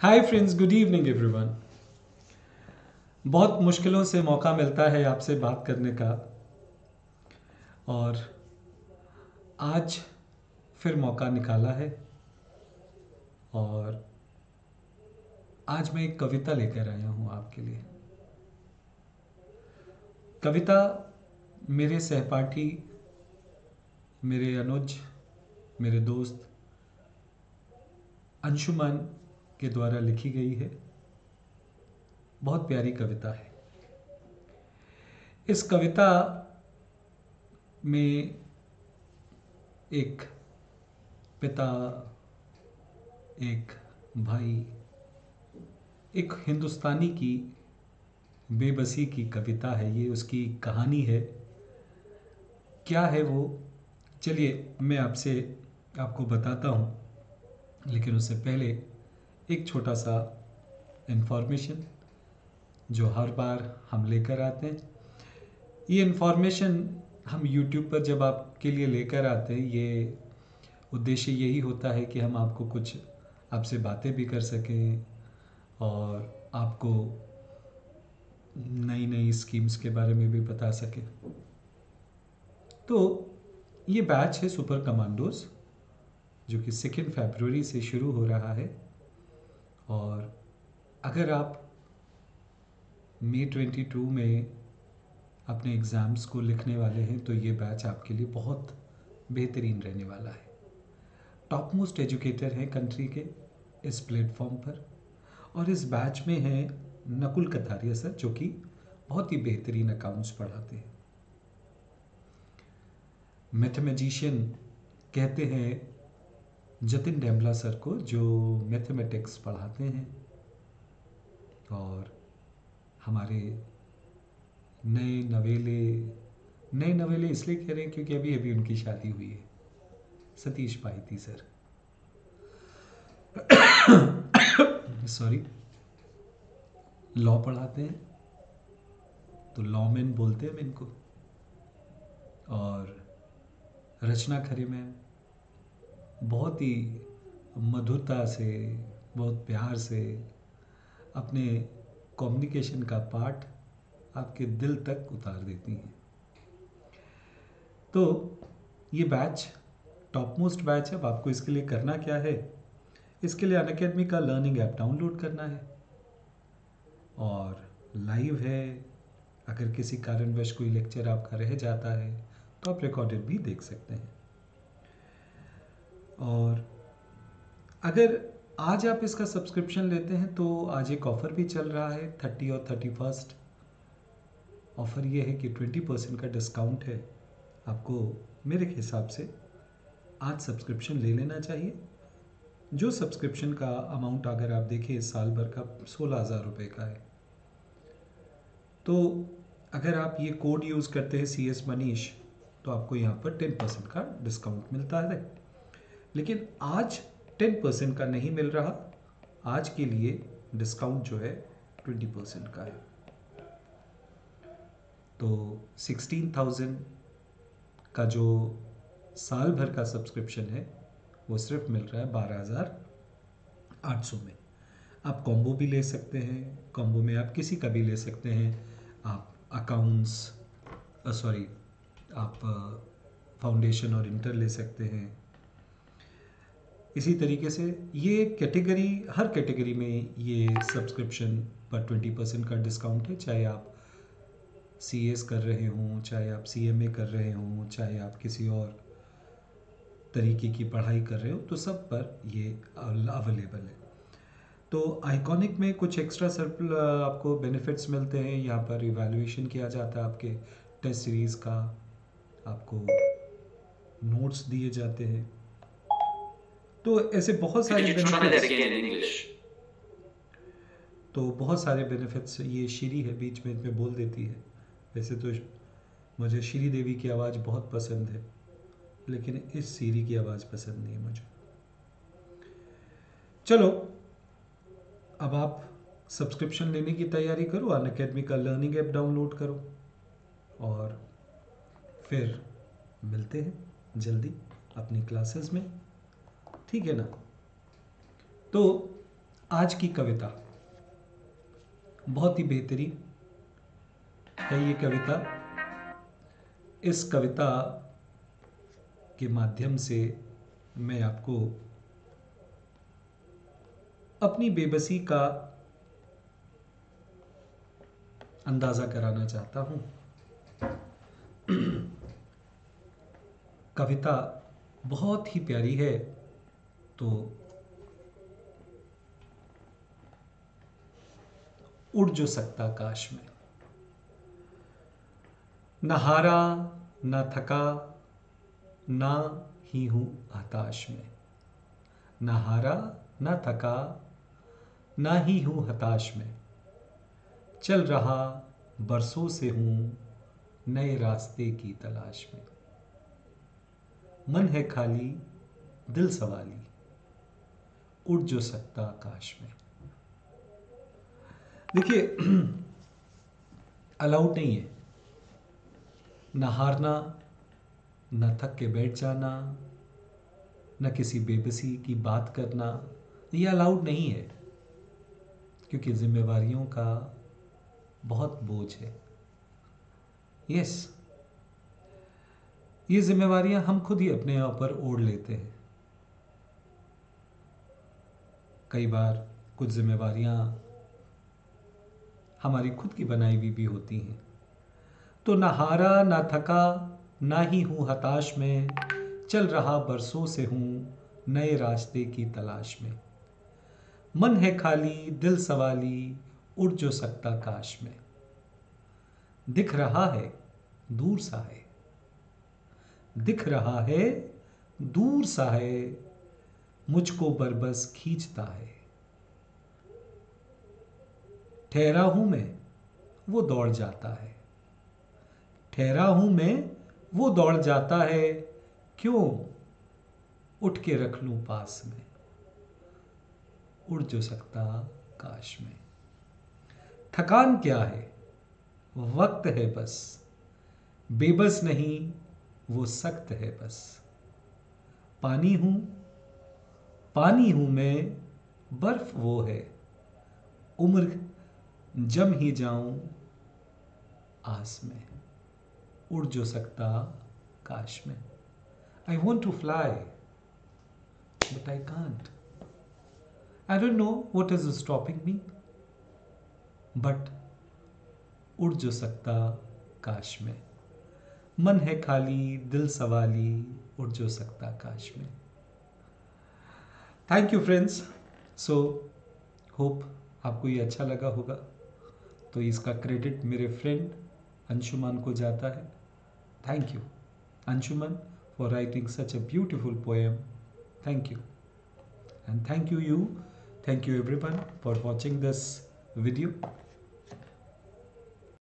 Hi friends, good evening everyone. बहुत मुश्किलों से मौका मिलता है आपसे बात करने का, और आज फिर मौका निकाला है। और आज मैं एक कविता लेकर आया हूँ आपके लिए। कविता मेरे सहपाठी, मेरे अनुज, मेरे दोस्त अंशुमान के द्वारा लिखी गई है। बहुत प्यारी कविता है। इस कविता में एक पिता, एक भाई, एक हिंदुस्तानी की बेबसी की कविता है। ये उसकी कहानी है। क्या है वो, चलिए मैं आपको बताता हूँ। लेकिन उससे पहले एक छोटा सा इन्फॉर्मेशन जो हर बार हम लेकर आते हैं। ये इन्फॉर्मेशन हम यूट्यूब पर जब आपके लिए लेकर आते हैं, ये उद्देश्य यही होता है कि हम आपको कुछ आपसे बातें भी कर सकें और आपको नई नई स्कीम्स के बारे में भी बता सकें। तो ये बैच है सुपर कमांडोज, जो कि 2 फरवरी से शुरू हो रहा है। और अगर आप मई 22 में अपने एग्ज़ाम्स को लिखने वाले हैं तो ये बैच आपके लिए बहुत बेहतरीन रहने वाला है। टॉप मोस्ट एजुकेटर हैं कंट्री के इस प्लेटफॉर्म पर, और इस बैच में हैं नकुल कथारिया सर, जो कि बहुत ही बेहतरीन अकाउंट्स पढ़ाते हैं। मैथमेटिशियन कहते हैं जतिन डेमला सर को, जो मैथमेटिक्स पढ़ाते हैं। और हमारे नए नवेले नए नवेले इसलिए कह रहे हैं क्योंकि अभी अभी उनकी शादी हुई है, सतीश पाहिती सर। सॉरी। लॉ पढ़ाते हैं, तो लॉमैन बोलते हैं हम इनको। और रचना खरे मैम बहुत ही मधुरता से, बहुत प्यार से अपने कम्युनिकेशन का पाठ आपके दिल तक उतार देती हैं। तो ये बैच टॉप मोस्ट बैच है। अब आपको इसके लिए करना क्या है, इसके लिए अनअकैडमी का लर्निंग ऐप डाउनलोड करना है और लाइव है। अगर किसी कारणवश कोई लेक्चर आपका रह जाता है तो आप रिकॉर्डेड भी देख सकते हैं। और अगर आज आप इसका सब्सक्रिप्शन लेते हैं तो आज एक ऑफ़र भी चल रहा है, 30 और 31। ऑफ़र ये है कि 20% का डिस्काउंट है। आपको मेरे हिसाब से आज सब्सक्रिप्शन ले लेना चाहिए। जो सब्सक्रिप्शन का अमाउंट अगर आप देखें इस साल भर का 16,000 रुपये का है। तो अगर आप ये कोड यूज़ करते हैं CS मनीष, तो आपको यहाँ पर 10% का डिस्काउंट मिलता है। लेकिन आज 10% का नहीं मिल रहा। आज के लिए डिस्काउंट जो है 20% का है। तो 16,000 का जो साल भर का सब्सक्रिप्शन है वो सिर्फ मिल रहा है 12,800 में। आप कॉम्बो भी ले सकते हैं। कॉम्बो में आप किसी का भी ले सकते हैं। आप अकाउंट्स सॉरी आप फाउंडेशन और इंटर ले सकते हैं। इसी तरीके से ये कैटेगरी, हर कैटेगरी में ये सब्सक्रिप्शन पर 20% का डिस्काउंट है। चाहे आप CS कर रहे हों, चाहे आप CMA कर रहे हों, चाहे आप किसी और तरीके की पढ़ाई कर रहे हो, तो सब पर ये अवेलेबल है। तो आइकॉनिक में कुछ एक्स्ट्रा सर्पल आपको बेनिफिट्स मिलते हैं। यहाँ पर इवैल्यूएशन किया जाता है आपके टेस्ट सीरीज़ का, आपको नोट्स दिए जाते हैं। तो ऐसे बहुत सारे बेनिफिट्स, तो बहुत सारे बेनिफिट्स। ये श्री है, बीच में बोल देती है। वैसे तो मुझे श्री देवी की आवाज़ बहुत पसंद है, लेकिन इस सीरी की आवाज़ पसंद नहीं है मुझे। चलो, अब आप सब्सक्रिप्शन लेने की तैयारी करो, अनअकैडमी का लर्निंग ऐप डाउनलोड करो, और फिर मिलते हैं जल्दी अपनी क्लासेस में। ठीक है ना? तो आज की कविता बहुत ही बेहतरीन है ये कविता। इस कविता के माध्यम से मैं आपको अपनी बेबसी का अंदाजा कराना चाहता हूं। कविता बहुत ही प्यारी है, तो उड़ जो सकता काश में, न हारा न थका ना ही हूं हताश में, न हारा न थका ना ही हूं हताश में, चल रहा बरसों से हूं नए रास्ते की तलाश में, मन है खाली दिल सवाली उड़ जो सकता आकाश में। देखिए, अलाउड नहीं है न हारना, न थक के बैठ जाना, न किसी बेबसी की बात करना, ये अलाउड नहीं है, क्योंकि जिम्मेवारियों का बहुत बोझ है। यस, ये जिम्मेवारियां हम खुद ही अपने ऊपर ओढ़ लेते हैं। कई बार कुछ जिम्मेवारियां हमारी खुद की बनाई हुई भी होती हैं। तो न हारा न थका ना ही हूं हताश में, चल रहा बरसों से हूं नए रास्ते की तलाश में, मन है खाली दिल सवाली उड़ जो सकता काश में, दिख रहा है दूर सा है, दिख रहा है दूर सा है, मुझको बरबस खींचता है, ठहरा हूं मैं वो दौड़ जाता है, ठहरा हूं मैं वो दौड़ जाता है, क्यों उठ के रख लूं पास में, उड़ जो सकता काश में। थकान क्या है वक्त है बस, बेबस नहीं वो सख्त है बस, पानी हूं पानी हूं मैं बर्फ वो है, उम्र जम ही जाऊं आस में, उड़ जो सकता काश में। I want to fly but I can't, I don't know what is stopping me, but उड़ जो सकता काश में, मन है खाली दिल सवाली उड़ जो सकता काश में। Thank you friends. So hope आपको ये अच्छा लगा होगा। तो इसका क्रेडिट मेरे फ्रेंड अंशुमान को जाता है। Thank you Anshuman for writing such a beautiful poem. Thank you and thank you everyone for watching this video.